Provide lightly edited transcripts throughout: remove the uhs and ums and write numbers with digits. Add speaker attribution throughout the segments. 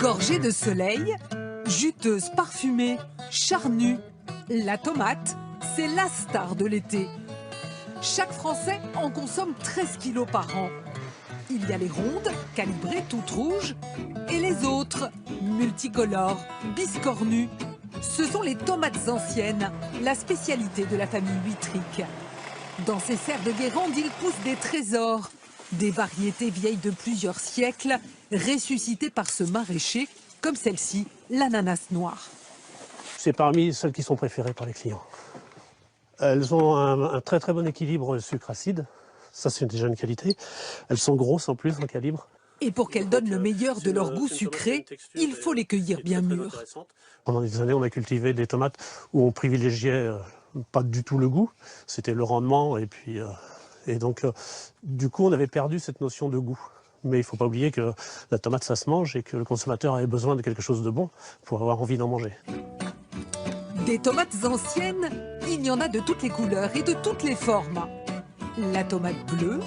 Speaker 1: Gorgée de soleil, juteuse, parfumée, charnue, la tomate, c'est la star de l'été. Chaque Français en consomme 13 kilos par an. Il y a les rondes, calibrées, toutes rouges, et les autres, multicolores, biscornues. Ce sont les tomates anciennes, la spécialité de la famille Huitric. Dans ces serres de Guérande, il pousse des trésors, des variétés vieilles de plusieurs siècles, ressuscitées par ce maraîcher, comme celle-ci, l'ananas noir.
Speaker 2: C'est parmi celles qui sont préférées par les clients. Elles ont un très très bon équilibre sucre-acide. Ça, c'est déjà une qualité. Elles sont grosses en plus en calibre.
Speaker 1: Et pour qu'elles donnent le meilleur de leur goût sucré, il faut les cueillir bien mûres.
Speaker 2: Pendant des années, on a cultivé des tomates où on privilégiait pas du tout le goût. C'était le rendement et donc du coup, on avait perdu cette notion de goût. Mais il ne faut pas oublier que la tomate, ça se mange et que le consommateur avait besoin de quelque chose de bon pour avoir envie d'en manger.
Speaker 1: Des tomates anciennes, il y en a de toutes les couleurs et de toutes les formes. La tomate bleue,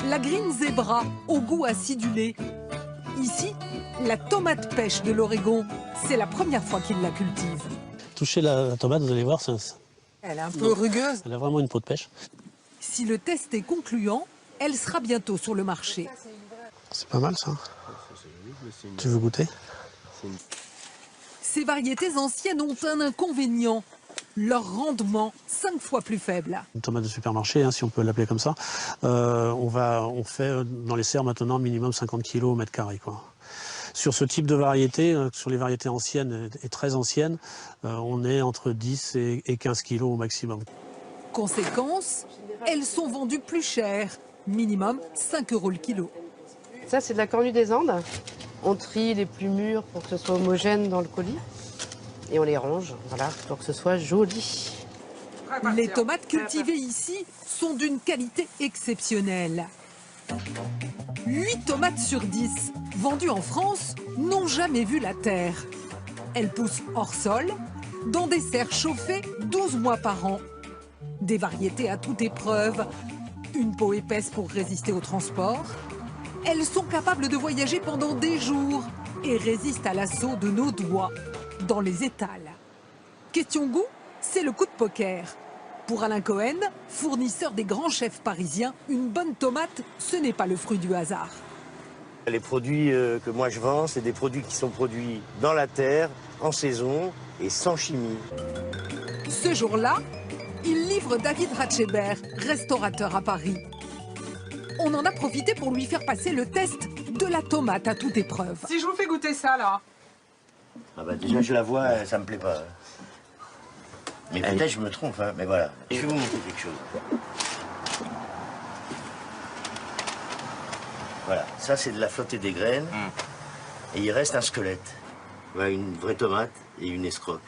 Speaker 1: la green zebra au goût acidulé. Ici, la tomate pêche de l'Oregon, c'est la première fois qu'il la cultive.
Speaker 2: Touchez la tomate, vous allez voir,
Speaker 1: elle est un peu rugueuse.
Speaker 2: Elle a vraiment une peau de pêche.
Speaker 1: Si le test est concluant, elle sera bientôt sur le marché.
Speaker 2: C'est pas mal ça. Tu veux goûter?
Speaker 1: Ces variétés anciennes ont un inconvénient. Leur rendement 5 fois plus faible.
Speaker 2: Une tomate de supermarché, si on peut l'appeler comme ça, on fait dans les serres maintenant minimum 50 kg au mètre carré, quoi. Sur ce type de variété, sur les variétés anciennes et très anciennes, on est entre 10 et 15 kg au maximum.
Speaker 1: Conséquence, elles sont vendues plus cher, minimum 5 € le kilo.
Speaker 3: Ça, c'est de la cornue des Andes. On trie les plus mûres pour que ce soit homogène dans le colis. Et on les range, voilà, pour que ce soit joli.
Speaker 1: Les tomates cultivées ici sont d'une qualité exceptionnelle. 8 tomates sur 10 vendues en France n'ont jamais vu la terre. Elles poussent hors sol, dans des serres chauffées 12 mois par an. Des variétés à toute épreuve, une peau épaisse pour résister au transport. Elles sont capables de voyager pendant des jours et résistent à l'assaut de nos doigts dans les étals. Question goût, c'est le coup de poker. Pour Alain Cohen, fournisseur des grands chefs parisiens, une bonne tomate, ce n'est pas le fruit du hasard.
Speaker 4: Les produits que moi je vends, c'est des produits qui sont produits dans la terre, en saison et sans chimie.
Speaker 1: Ce jour-là, il livre David Ratcheber, restaurateur à Paris. On en a profité pour lui faire passer le test de la tomate à toute épreuve.
Speaker 5: Si je vous fais goûter ça, là.
Speaker 4: Ah bah déjà je la vois, ça me plaît pas. Mais peut-être je me trompe, mais voilà. Je vais vous montrer quelque chose. Voilà, ça c'est de la flottée des graines. Et il reste un squelette. Voilà, une vraie tomate et une escroque.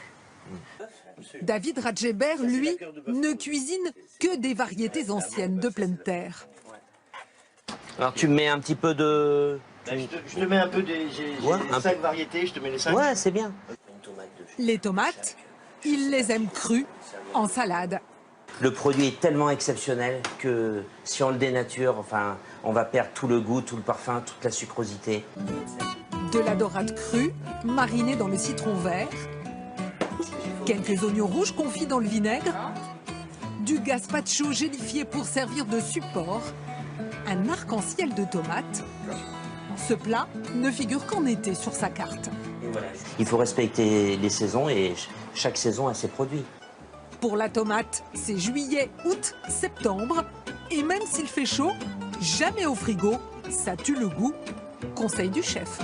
Speaker 1: David Ratcheber, lui, ne cuisine que des variétés anciennes de pleine terre.
Speaker 6: Alors tu mets un petit peu de...
Speaker 4: Je te mets un peu des... J'ai 5 variétés, je te mets les 5.
Speaker 6: Ouais, c'est bien.
Speaker 1: Les tomates, il les aime crues, en salade.
Speaker 6: Le produit est tellement exceptionnel que si on le dénature, enfin, on va perdre tout le goût, tout le parfum, toute la sucrosité.
Speaker 1: De la dorade crue, marinée dans le citron vert. Quelques oignons rouges confits dans le vinaigre. Du gazpacho gélifié pour servir de support. Un arc-en-ciel de tomates. Ce plat ne figure qu'en été sur sa carte.
Speaker 6: Il faut respecter les saisons et chaque saison a ses produits.
Speaker 1: Pour la tomate, c'est juillet, août, septembre. Et même s'il fait chaud, jamais au frigo, ça tue le goût. Conseil du chef.